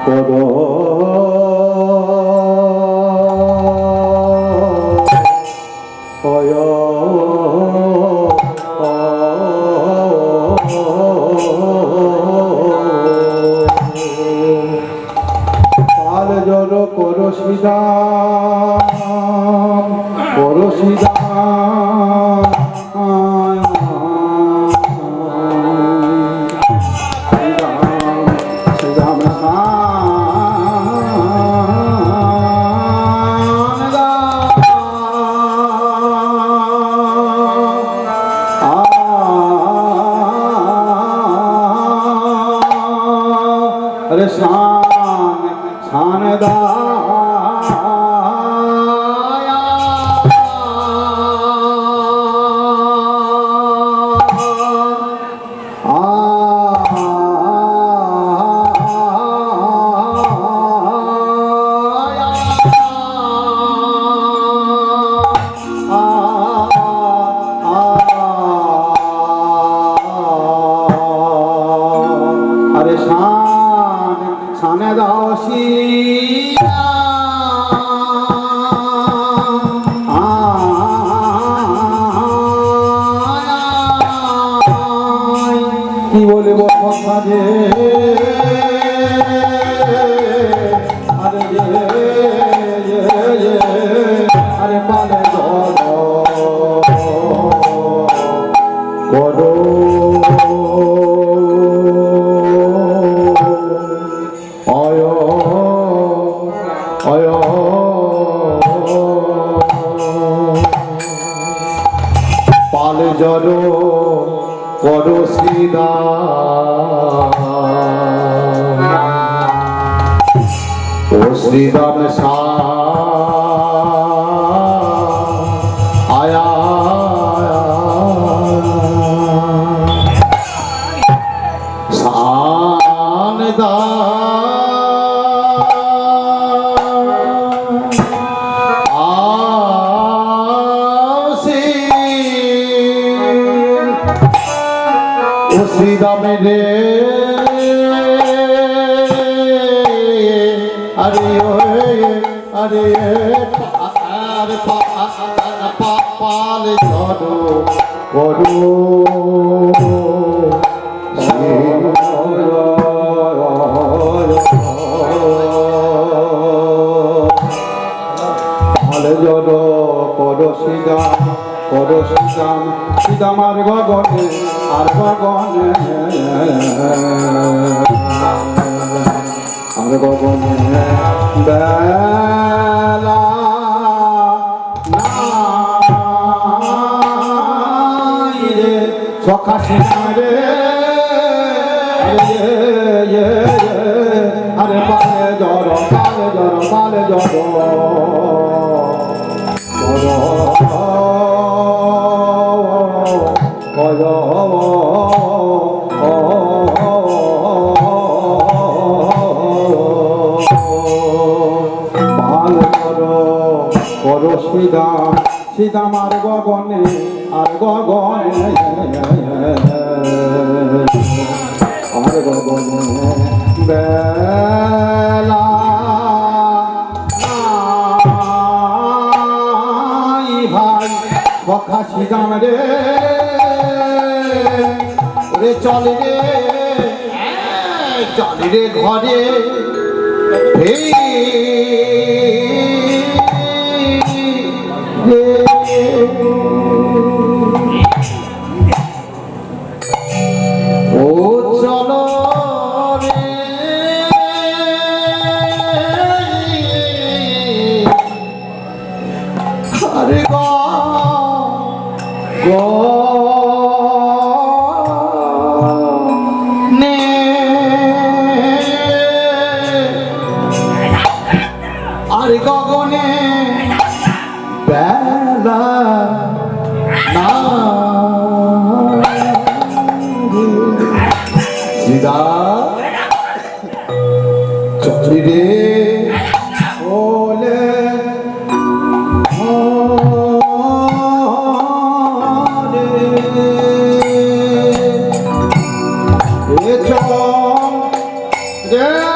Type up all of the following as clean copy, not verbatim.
করো পাল জল করো শ্রীরাম করো শ্রীরাম अरे शान दाया अरे शान दासी কি বলব কথা যে আরে পালে করো পাল জল করো শ্রীরাম ও শ্রীরাম আয়া শান দা श्रीराम रे अरे अरे अरे पाल धरो करो पाल धरो करो श्रीराम করো শ্রীরাম শ্রীরাম আর গগনে বেলা নাই রে সখা শ্রীরাম রে আরে পালে জর পালে জর পালে জর করো শ্রীরাম শ্রীরাম আর গগনে বেলা ভাই সখা শ্রীরাম রে রে চলে রে ঘরে ও চলো রে আরে আর গগনে বেলা না সিদা চলি রে ওলে রে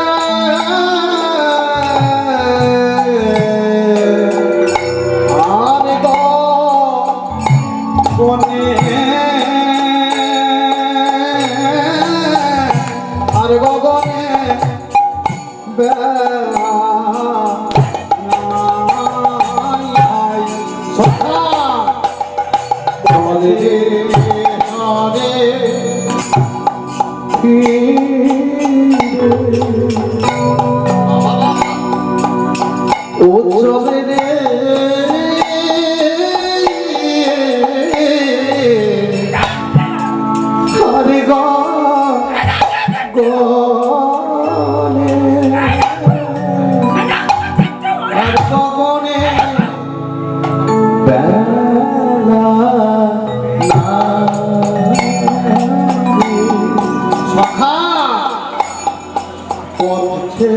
ও চলে রে হরে গনে আর গগনে বেলা সখা পথে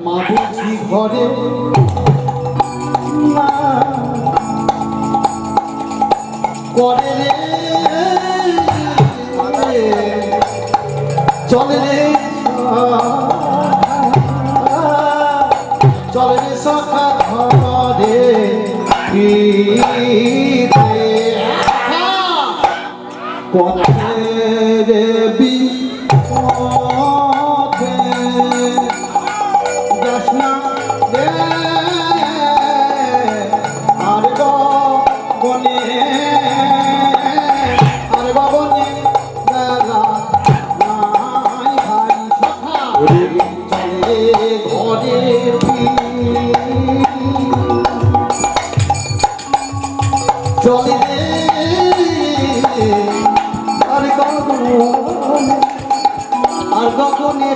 মাবুঝি ঘরে করে রে চলে রে চলে রে সখা ঘরে পথে রে বিপথে যাস না রে আর গগনে আর গগনে বেলা নাই ভাই সখা চলে ঘরে চলে রে আর গগনে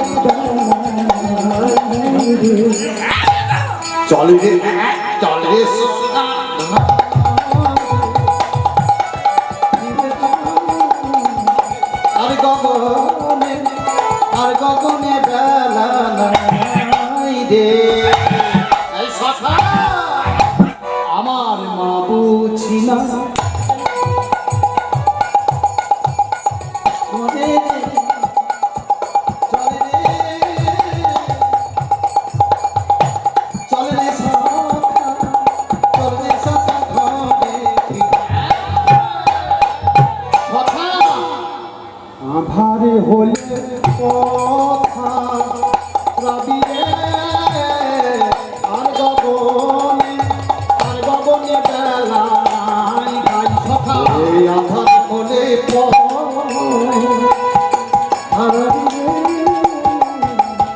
চলে রে চলে রে আর গগনে বেলা নাই রে এই সখা আমার মা বুঝি না আধারে হলে কথা রবি রে আর গগনে বেলা গাই সখা এই আধার হলে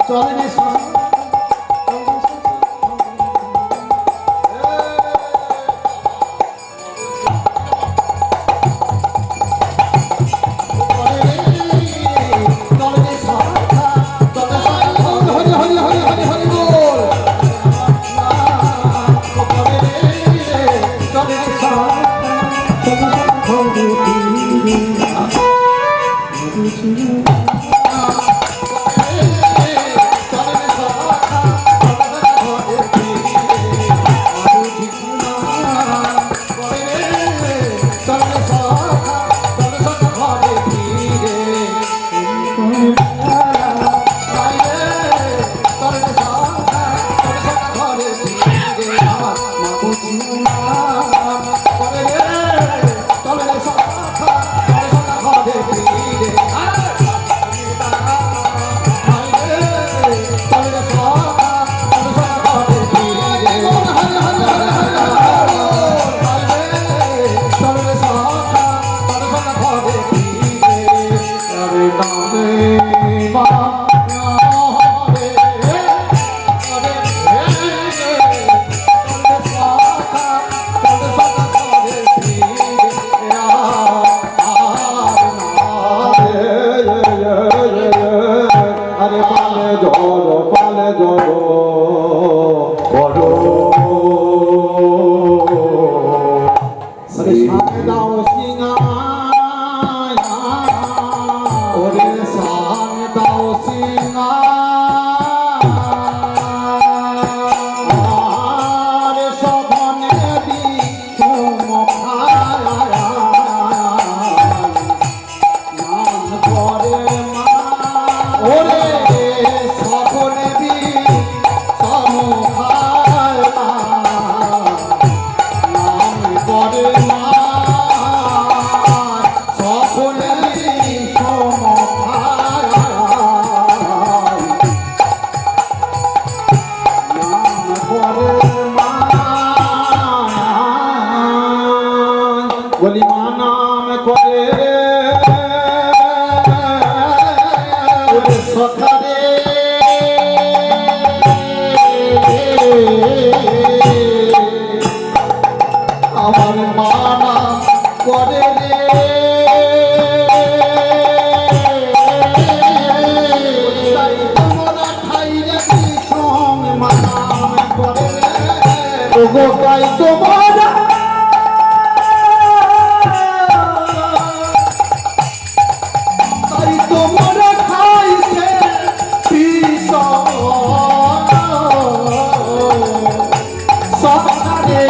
চলে রে বলি মা নাম করে সখারে আমার মা নাম করে রে তাই তোমরা খাইলে বিষম মা নাম করে ওগো তাই তোমরা তাই তোমরা খাইছে বিষম সখারে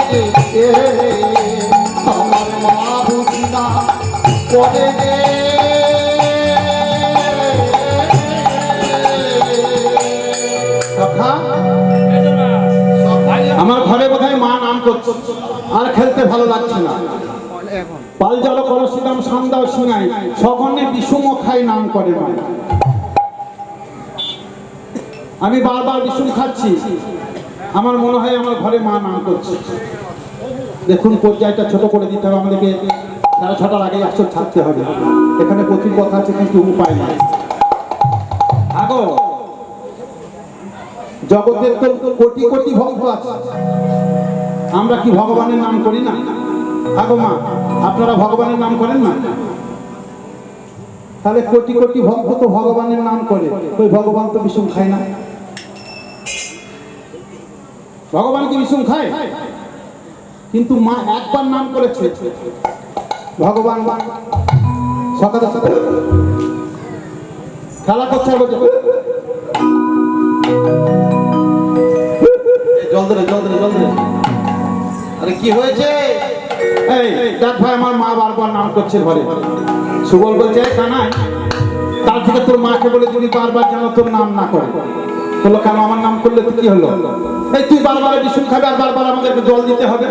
আমার মা বুঝি না করে রে সখা আমার ঘরে বোধহয় মা নাম করছে আর খেলতে ভালো লাগছে না পাল জল করসিদাম সান্দাও সিঙাই সগনে বিষুম খাই নাম করে মা আমি বারবার বিষুম খাচ্ছি আমার মনে হয় আমার ঘরে মা নাম করছে দেখুন পর্যায়টা ছোট করে দিতে হবে আমাদেরকে 6:30টার আগে আসর ছাড়তে হবে এখানে প্রচুর কথা আছে কিন্তু উপায় নাই আগো জগতের তো কোটি কোটি ভক্ত আছে আমরা কি ভগবানের নাম করি না আগো মা আপনারা ভগবানের নাম করেন না তাহলে কোটি কোটি ভক্ত তো ভগবানের নাম করে ওই ভগবান তো বিষম খায় না ভগবান কি বিষম খায় কিন্তু মা একবার নাম করেছে ভগবান সকালে সকালে খেলা করছে বলছে জল ধরে আরে কি হয়েছে এই দেখ ভাই আমার মা বারবার নাম করছে ঘরে সুবল বলছে কানাই তার থেকে তোর মাকে বলে যদি বারবার যেন তোর নাম না করে বললো কেন আমার নাম করলে তো কি হলো এই তুই বারবার বিষুম খাবে আর বারবার আমাদেরকে জল দিতে হবে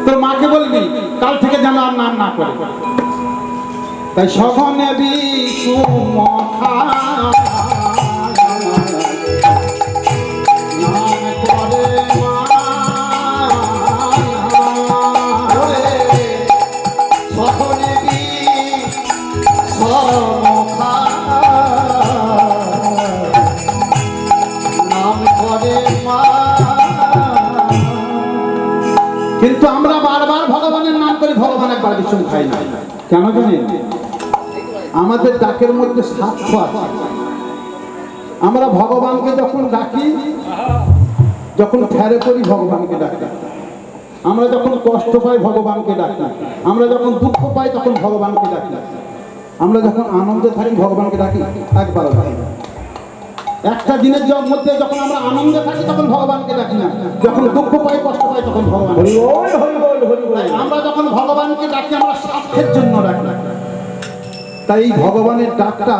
তোর মাকে বলবি কাল থেকে যেন আর নাম না করে তাই সঘনে বিষুম নাম করে কিন্তু আমরা বারবার ভগবানের নাম করি ভগবান একবার বিষম খাই না কেন জানেন আমাদের ডাকের মধ্যে স্বার্থ আছে আমরা ভগবানকে যখন ডাকি যখন ফেরে করি ভগবানকে ডাকি আমরা যখন কষ্ট পাই ভগবানকে ডাকি আমরা যখন দুঃখ পাই তখন ভগবানকে ডাকি আমরা যখন আনন্দে থাকি ভগবানকে ডাকি একবার একটা দিনের মধ্যে যখন আমরা আনন্দে থাকি তখন ভগবানকে ডাকি না যখন দুঃখ পাই কষ্ট পাই তখন ভগবান আমরা যখন ভগবানকে ডাকি আমরা স্বার্থের জন্য ডাকি তাই এই ভগবানের ডাকটা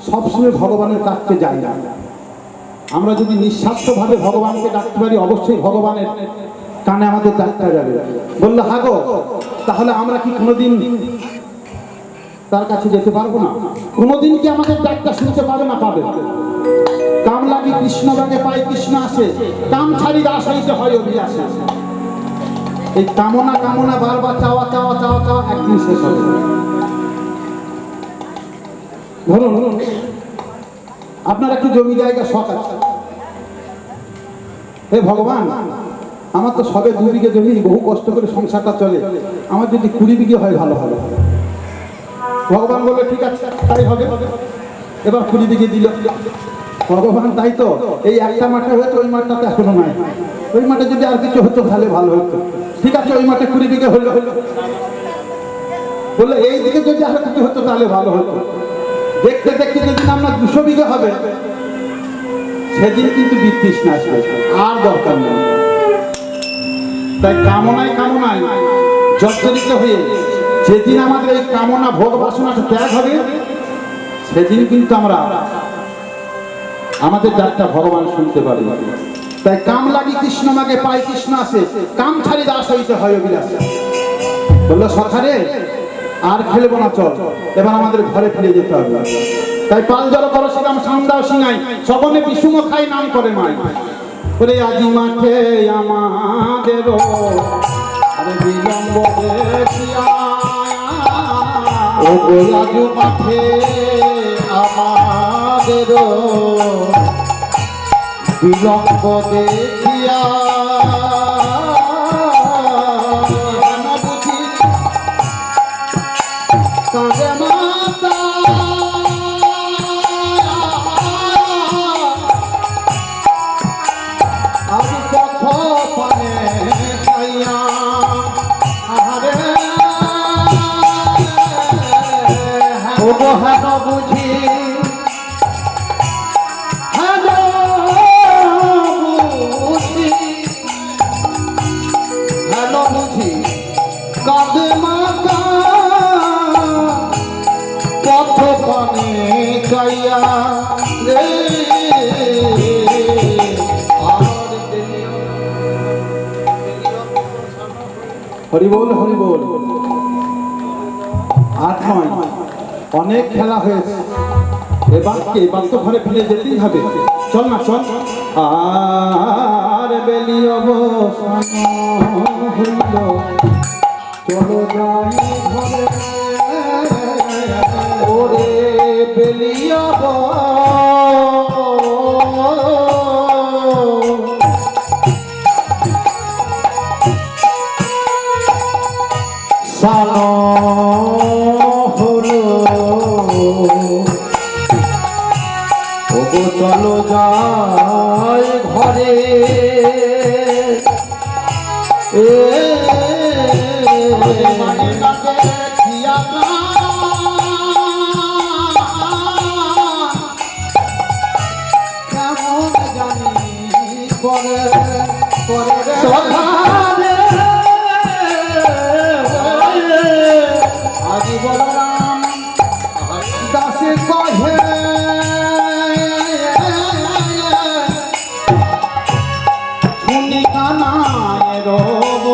সবসময় ভগবানের কাছে যায় না আমরা যদি নিঃস্বার্থভাবে ভগবানকে ডাকতে পারি অবশ্যই ভগবানের কানে আমাদের ডাকটা যাবে বললো হাগো তাহলে আমরা কি কোনোদিন তার কাছে যেতে পারবো না কোনোদিন কি আমাদের ডাকটা শুনতে পাবে না পাবে কাম লাগি কৃষ্ণ বাগে পাই কৃষ্ণ আসে কাম ছাড়ি দাস হইতে হয় অভিলাষে এই কামনা কামনা বারবার চাওয়া চাওয়া চাওয়া চাওয়া একদিন শেষ হবে ধরুন আপনার একটু জমি জায়গা শখ আছে হে ভগবান আমার তো সবে 2 বিঘে জমি বহু কষ্ট করে সংসারটা চলে আমার যদি 20 বিঘে হয় ভালো হবে ভগবান বললো ঠিক আছে তাই হবে এবার 20 বিঘে দিল ভগবান তাই তো এই একটা মাঠে হয়েছে ওই মাঠটাতে এখনো নাই ওই মাঠে যদি আর কিছু হতো তাহলে ভালো হতো ঠিক আছে ওই মাঠে 20 বিঘে হলো বললো এই দিকে যদি আরো কিছু হতো তাহলে ভালো হতো দেখতে দেখতে যেদিন আমরা 200 বিঘে হবে সেদিন কিন্তু বিতৃষ্ণা আসবে আর দরকার নেই তাই কামনায় কামনায় জর্জরিত হয়ে যেদিন আমাদের এই কামনা ভোগ বাসনাটা ত্যাগ হবে সেদিন কিন্তু আমরা আমাদের ডাকটা ভগবান শুনতে পারি তাই কাম লাগি কৃষ্ণ মাগে পাই কৃষ্ণ আসে কাম ছাড়ি দাস হইতে হয় অভিলাষে বললো সখারে আর খেলবো না চল এবার আমাদের ঘরে ফিরে যেতে হবে তাই পাল জল করসিলাম সান্দাও সিঙাই সবনে বিষুম খাই নাম করে মাই বলে আজি মাঠে আমাদের বিলম্ব দেখিয়া ও গোলাজু মাঠে আমাদের বিলম্ব দেখিয়া বুঝি কাঁদে মাতা আজ পথ পানে চাইয়া আহারে ও হেন বুঝি হেন বুঝি হেন বুঝি কাঁদে মাতা পথ পানে চাইয়া রে হরি বল হরি বল। আর নয়, অনেক খেলা হয়েছে, এবার তো ঘরে ফিরে যেতেই হবে। চল না চল। আর বেলি অবসান হইল, চলো যাই ঘরে। ওরে বেলি সানো হলো ওগো চলো যাই ঘরে। কেমন জানি করে আজি বলরাম দাসে কহে শুনি কানায় রব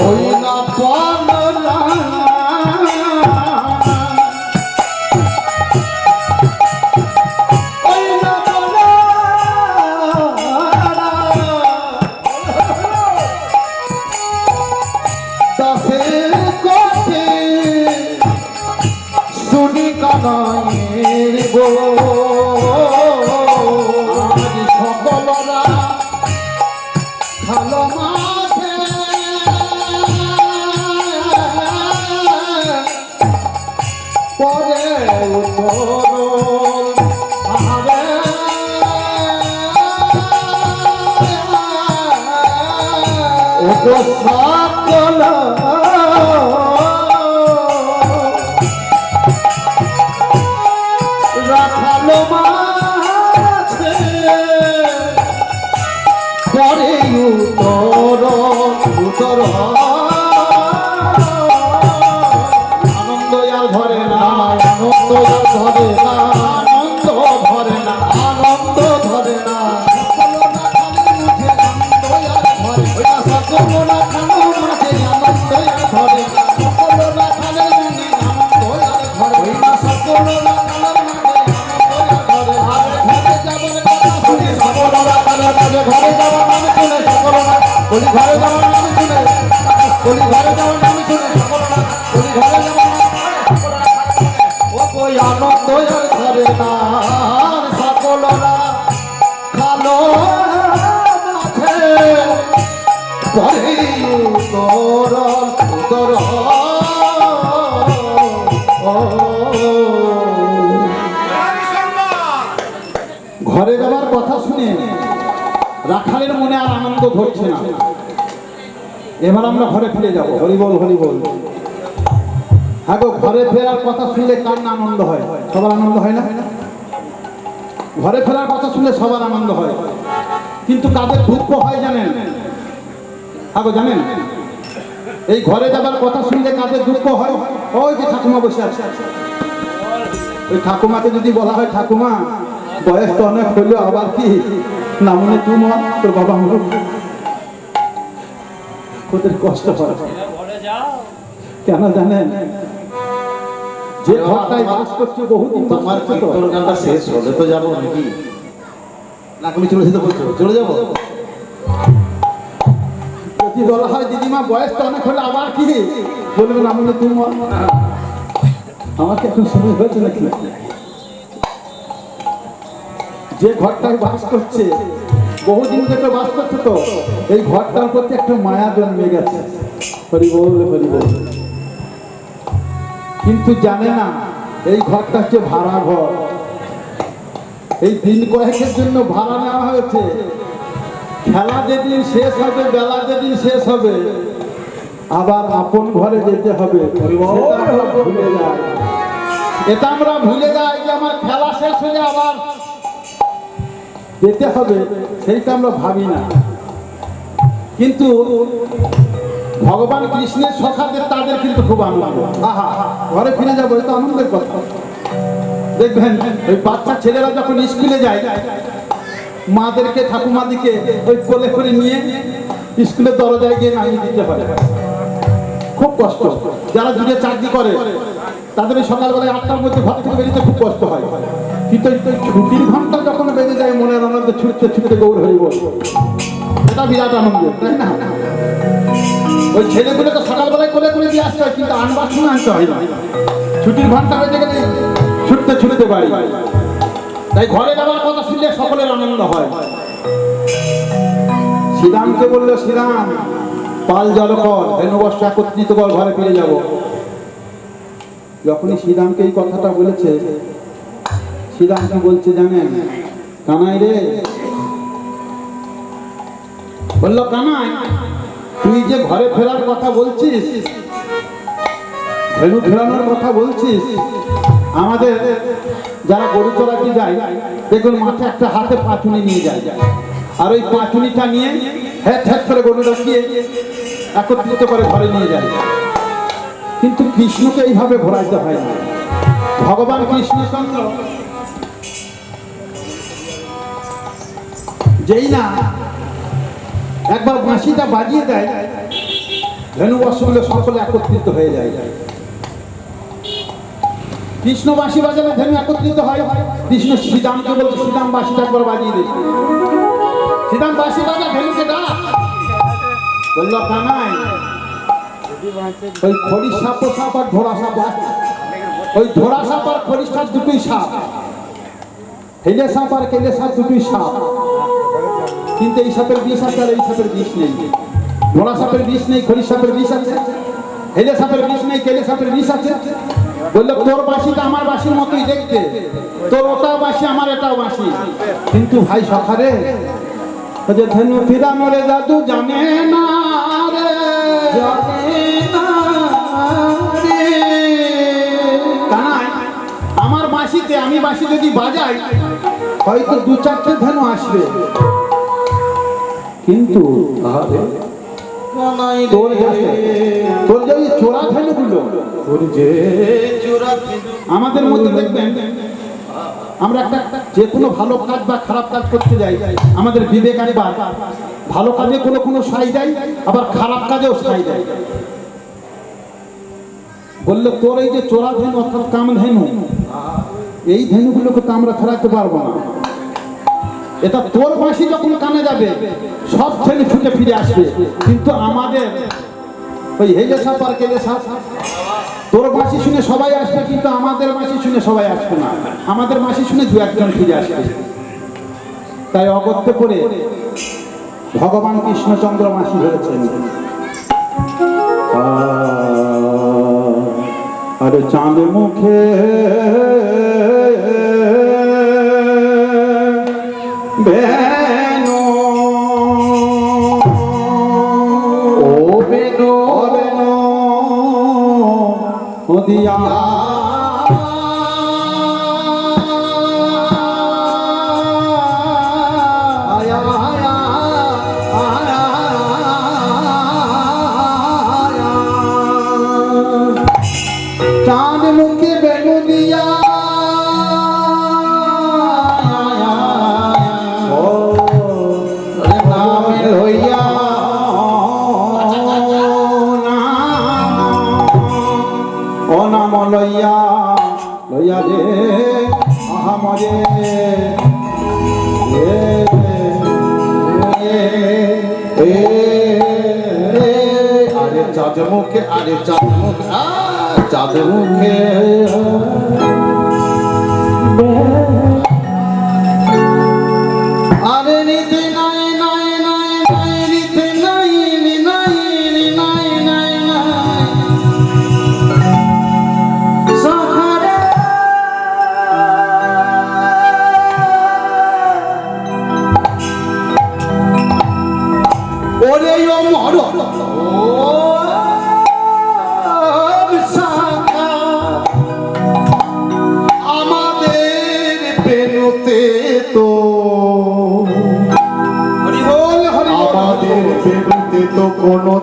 ওই না বলরাম ওই না দাসে কহে শুনি কানায় গো আজ সকলরা ভালো মাঠে পরে উত্তর আহারে ওগো সকল রাখালো মাঝে পরে উত্তর আনন্দ আর ধরে না, আনন্দ আর ধরে না, আনন্দ ধরে না, আনন্দ ধরে না। সকল না খানো মাঝে আনন্দ আর ধরে না, সকল না খালে মনে আনন্দ আর ধরে না, সকল না খালে ঘরে যাওয়ার নাম শুনে সকল না বলি ঘরে যাওয়ার নাম শুনে বলি ঘরে যাওয়ার নাম শুনে সকল না বলি ঘরে যাওয়ার নাম ও কই আনন্দ আর ধরে না সকলরা খালো মাঠে পরে উত্তর ঘরে যাওয়ার কথা শুনে রাখালের মনে আর আনন্দ ধরছে না। এবার আমরা ঘরে ফিরে যাব। হরি বল হরি বল। হ্যাঁ গো, ঘরে ফেরার কথা শুনলে কার না আনন্দ হয়? সবার আনন্দ হয় না? ঘরে ফেরার কথা শুনলে সবার আনন্দ হয়, কিন্তু কাদের দুঃখ হয় জানেন? হ্যাঁ গো, জানেন? এই ঘরে যাবার কথা শুনলে কাদের দুঃখ হয়? ওই যে ঠাকুমা বসে আছে, ওই ঠাকুমাকে যদি বলা হয় ঠাকুমা বয়স তো অনেক হইলো, আবার কি না মনে তোমার তোর বাবা মরুক, ওদের কষ্ট হয়। কেন জানেন? যে ঘরটায় বাস করছে বহুদিন তোমার কীর্তন গানটা শেষ হলে তো যাবো নাকি? না তুমি চলে যেতে বলছো? চলে যাবো? যদি বলা হয় দিদিমা বয়স তো অনেক হলে আবার কি বলবেন আমি তোমার আমাকে এখন সময় হয়েছে নাকি? যে ঘরটায় বাস করছে বহুদিন ধরে বাস করছে, তো এই ঘরটার প্রতি একটা মায়া জন্মে গেছে। হরি বল হরি বল। কিন্তু জানে না এই ঘরটা হচ্ছে ভাড়া ঘর। এই দিন কয়েকের জন্য ভাড়া নেওয়া হয়েছে। খেলা যেদিন শেষ হবে, বেলা যেদিন শেষ হবে, আবার আপন ঘরে যেতে হবে। সেটা আমরা ভুলে যাই। এটা আমরা ভুলে যাই যে আমার খেলা শেষ হলে আবার যেতে হবে, সেইটা আমরা ভাবি না। কিন্তু ভগবান কৃষ্ণের সখাদের তাদের কিন্তু খুব আনন্দ। আহা, ঘরে ফিরে যাবো, এটা আনন্দের কথা। দেখবেন ওই বাচ্চা ছেলেরা যখন স্কুলে যায়, মাদেরকে ঠাকুমাদিকে ওই কোলে করে নিয়ে স্কুলের দরজায় গিয়ে নামিয়ে দিতে হয়। খুব কষ্ট। যারা দূরে চাকরি করে তাদের ওই সকালবেলায় 8টার মধ্যে ঘর থেকে বেরিয়ে খুব কষ্ট হয়। কিন্তু ছুটির ঘন্টা যখন বেজে যায়, মনের আনন্দে ছুটতে ছুটতে গৌর হয়ে বল, এটা বিরাট আনন্দ, তাই না? ওই ছেলেগুলোকে সকালবেলায় কোলে করে দিয়ে আসতে হয়, কিন্তু আনবার সময় আনতে হয় না। ছুটির ঘন্টা বেজে গেলে ছুটতে ছুটতে পারি। তাই ঘরে যাওয়ার কথা শুনলে সকলের আনন্দ হয়। শ্রীরামকে বললো, শ্রীরাম পাল জল কর, ধেনুবর্ষ একত্রিত কর, ঘরে ফিরে যাব। যখনই শ্রীরামকে এই কথাটা বলেছে, শ্রীরামকে বলছে জানেন, কানাই রে, বলল কানাই তুই যে ঘরে ফেরার কথা বলছিস, ধেনু ফেরানোর কথা বলছিস, আমাদের যারা গরু চড়াতে যায় দেখুন মাঠে একটা হাতে পাঁচুনি নিয়ে যায়, আর ওই পাঁচুনিটা নিয়ে হ্যাট হ্যাট করে গরু ঢুকিয়ে একত্রিত করে ঘরে নিয়ে যায়। কিন্তু কৃষ্ণকে এইভাবে ঘোরাইতে হয় না। ভগবান কৃষ্ণচন্দ্র যেই না একবার বাঁশিটা বাজিয়ে দেয়, ধেনুবর্ষগুলো সকলে একত্রিত হয়ে যায়। কৃষ্ণ বাঁশি বাজালে ধেনু একত্রিত হয়। কৃষ্ণ শ্রীরামকে বলছে, শ্রীরাম বাঁশিটা একবার বাজিয়ে দিচ্ছে। শ্রীরাম বাঁশি বাজা, ধেনুকে ডাক। বলল কানাই ওই খড়ির সাপ ও সাপ আর ঘোড়া সাপ আছে, ওই ঘোড়া সাপ আর খড়ির সাপ দুটোই সাপ, হেলে সাপ আর কেলে সাপ দুটোই সাপ, কিন্তু এই সাপের বিষ আছে আর এই সাপের বিষ নেই। ঘোড়া সাপের বিষ নেই, খড়ির সাপের বিষ আছে, হেলে সাপের বিষ নেই, কেলে সাপের বিষ আছে। বললো তোর বাঁশিটা আমার বাঁশির মতোই দেখতে, তোর ওটাও বাঁশি আমার এটাও বাঁশি, কিন্তু ভাই সখারে যে ধেনু ফিরানোর জাদু জানে না রে, জানে না রে। কানাই আমার বাঁশিতে আমি বাঁশি যদি বাজাই হয়তো 2-4টে ধেনু আসবে, কিন্তু তোর যে চোরা ধেনুগুলো, আমাদের মধ্যে দেখবেন আমরা একটা যে কোনো ভালো কাজ বা খারাপ কাজ করতে যাই, আমাদের বিবেক একবার ভালো কাজে কোনো কোনো সাই দেয়, আবার খারাপ কাজেও সাই দেয়। বললো তোর এই যে চোরা ধেনু অর্থাৎ কাম ধেনু, এই ধেনুগুলোকে তো আমরা ফেরাতে পারবো না। এটা তোর বাঁশি যখন কানে যাবে সব ধেনু ছুটে ফিরে আসবে, কিন্তু আমাদের ওই হেলে সাপ আর কেলে সাপ, তোর বাঁশি শুনে সবাই আসবে, কিন্তু আমাদের বাঁশি শুনে সবাই আসবে না। আমাদের বাঁশি শুনে 2-1জন ফিরে আসবে। তাই অগত্যে করে ভগবান কৃষ্ণচন্দ্র বাঁশি ধরেছেন। আরে চাঁদ মুখে বেনো ও বেনো বেনো দিয়া আয়া আয়া আয়া চাঁদ মুখে বেনু দিয়া লইয়া চাঁদ মুখে আরে চাঁদ মুখে চাঁদ মুখে আরে নিতে নাই নাই নাই নাই নিতে নাই নি নাই নি নাই নাই নাই সাহারে ওরে ও মর আমাদের বেনুতে তো হরি বল হরি বল। আমাদের বেনুতে তো কোনো